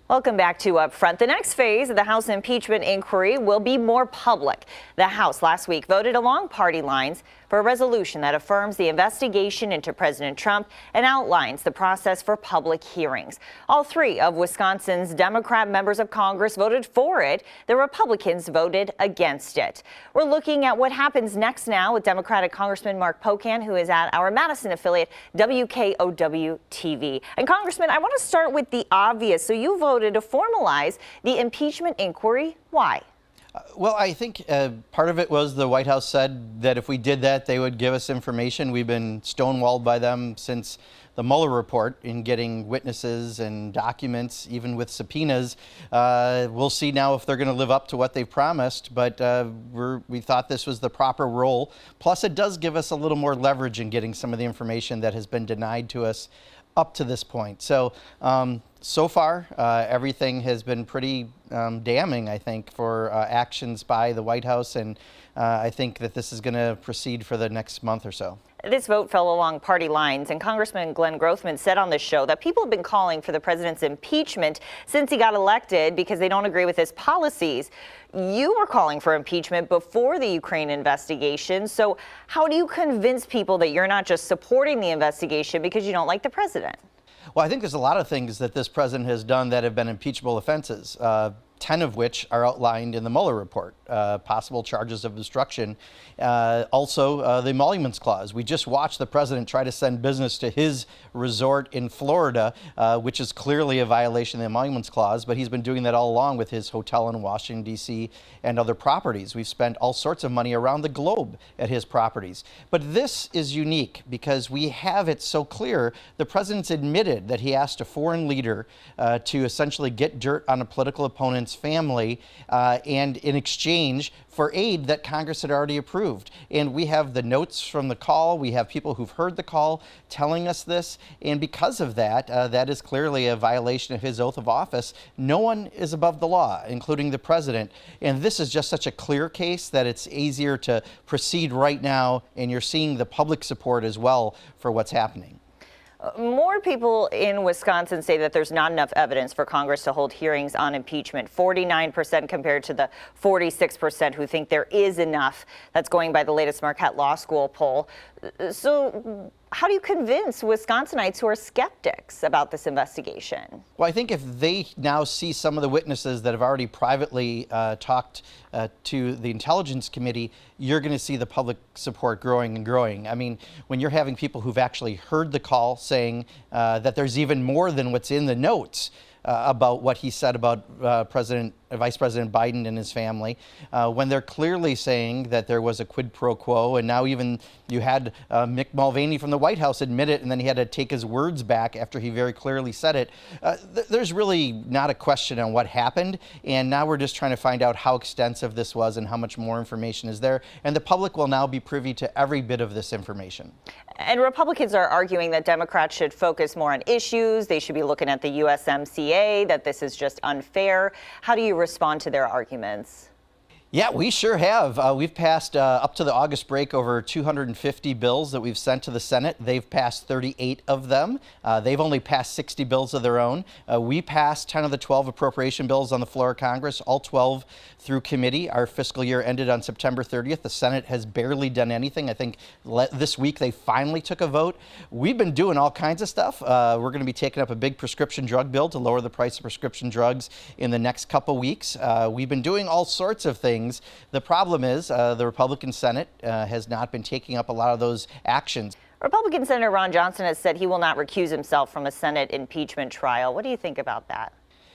Welcome back to Upfront. The next phase of the House impeachment inquiry will be more public. The House last week voted along party lines for a resolution that affirms the investigation into President Trump and outlines the process for public hearings. All three of Wisconsin's Democrat members of Congress voted for it. The Republicans voted against it. We're looking at what happens next now with Democratic Congressman Mark Pocan, who is at our Madison affiliate, WKOW-TV. And Congressman, I want to start with the obvious. So you voted to formalize the impeachment inquiry. Why? Well, I think part of it was the White House said that if we did that, they would give us information. We've been stonewalled by them since the Mueller report in getting witnesses and documents, even with subpoenas. We'll see now if they're going to live up to what they've promised, but we thought this was the proper role. Plus, it does give us a little more leverage in getting some of the information that has been denied to us up to this point. So far, everything has been pretty damning, I think, for actions by the White House, and I think that this is going to proceed for the next month or so. This vote fell along party lines, and Congressman Glenn Grothman said on the show that people have been calling for the president's impeachment since he got elected because they don't agree with his policies. You were calling for impeachment before the Ukraine investigation. So how do you convince people that you're not just supporting the investigation because you don't like the president? Well, I think there's a lot of things that this president has done that have been impeachable offenses. 10 of which are outlined in the Mueller report, possible charges of obstruction. Also, the emoluments clause. We just watched the president try to send business to his resort in Florida, which is clearly a violation of the emoluments clause, but he's been doing that all along with his hotel in Washington, D.C. and other properties. We've spent all sorts of money around the globe at his properties. But this is unique because we have it so clear. The president's admitted that he asked a foreign leader to essentially get dirt on a political opponent's family and in exchange for aid that Congress had already approved. And we have the notes from the call. We have people who've heard the call telling us this. And because of that, that is clearly a violation of his oath of office. No one is above the law, including the president. And this is just such a clear case that it's easier to proceed right now. And you're seeing the public support as well for what's happening. More people in Wisconsin say that there's not enough evidence for Congress to hold hearings on impeachment. 49% compared to the 46% who think there is enough. That's going by the latest Marquette Law School poll. So how do you convince Wisconsinites who are skeptics about this investigation? Well, I think if they now see some of the witnesses that have already privately talked to the Intelligence Committee, you're going to see the public support growing and growing. I mean, when you're having people who've actually heard the call saying that there's even more than what's in the notes about what he said about Vice President Biden and his family, when they're clearly saying that there was a quid pro quo, and now even you had Mick Mulvaney from the White House admit it, and then he had to take his words back after he very clearly said it. There's really not a question on what happened, and now we're just trying to find out how extensive this was and how much more information is there, and the public will now be privy to every bit of this information. And Republicans are arguing that Democrats should focus more on issues. They should be looking at the USMCA, that this is just unfair. How do you respond to their arguments? Yeah, we sure have. We've passed up to the August break over 250 bills that we've sent to the Senate. They've passed 38 of them. They've only passed 60 bills of their own. We passed 10 of the 12 appropriation bills on the floor of Congress, all 12 through committee. Our fiscal year ended on September 30th. The Senate has barely done anything. I think this week they finally took a vote. We've been doing all kinds of stuff. We're going to be taking up a big prescription drug bill to lower the price of prescription drugs in the next couple weeks. We've been doing all sorts of things. The problem is the Republican Senate has not been taking up a lot of those actions. Republican Senator Ron Johnson has said he will not recuse himself from a Senate impeachment trial. What do you think about that?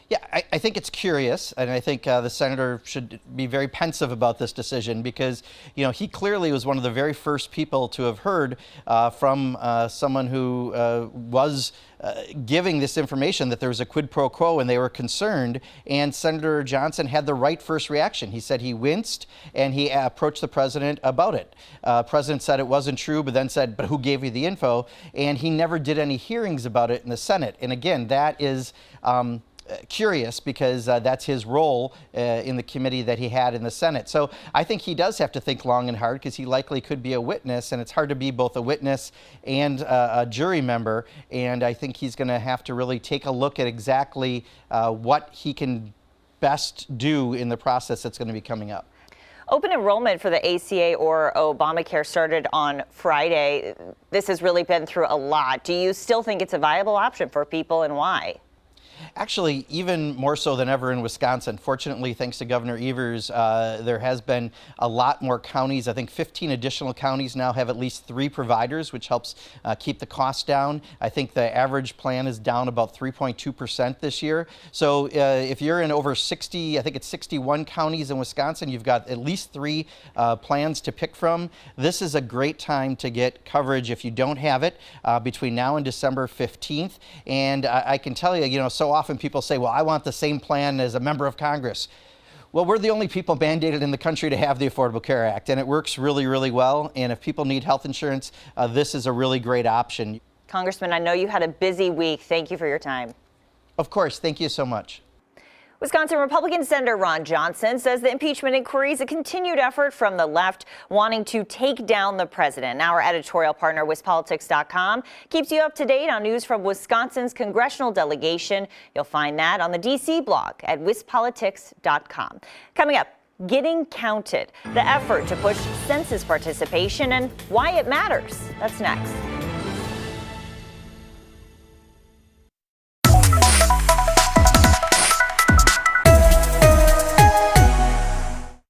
Yeah, I think it's curious, and I think the senator should be very pensive about this decision because, you know, he clearly was one of the very first people to have heard from someone who was giving this information that there was a quid pro quo and they were concerned, and Senator Johnson had the right first reaction. He said he winced and he approached the president about it. President said it wasn't true, but then said, but who gave you the info? And he never did any hearings about it in the Senate. And again, that is curious because that's his role in the committee that he had in the Senate. So I think he does have to think long and hard because he likely could be a witness, and it's hard to be both a witness and a jury member. And I think he's going to have to really take a look at exactly what he can best do in the process that's going to be coming up. Open enrollment for the ACA or Obamacare started on Friday. This has really been through a lot. Do you still think it's a viable option for people, and why? Actually, even more so than ever in Wisconsin. Fortunately, thanks to Governor Evers, there has been a lot more counties. I think 15 additional counties now have at least 3 providers, which helps keep the cost down. I think the average plan is down about 3.2% this year. So if you're in over 60, I think it's 61 counties in Wisconsin, you've got at least 3 plans to pick from. This is a great time to get coverage if you don't have it between now and December 15th. And I can tell you, so often people say, well, I want the same plan as a member of Congress. Well, we're the only people mandated in the country to have the Affordable Care Act, and it works really, really well. And if people need health insurance, this is a really great option. Congressman, I know you had a busy week. Thank you for your time. Of course. Thank you so much. Wisconsin Republican Senator Ron Johnson says the impeachment inquiry is a continued effort from the left wanting to take down the president. Our editorial partner, WisPolitics.com, keeps you up to date on news from Wisconsin's congressional delegation. You'll find that on the DC blog at WisPolitics.com. Coming up, getting counted, the effort to push census participation and why it matters. That's next.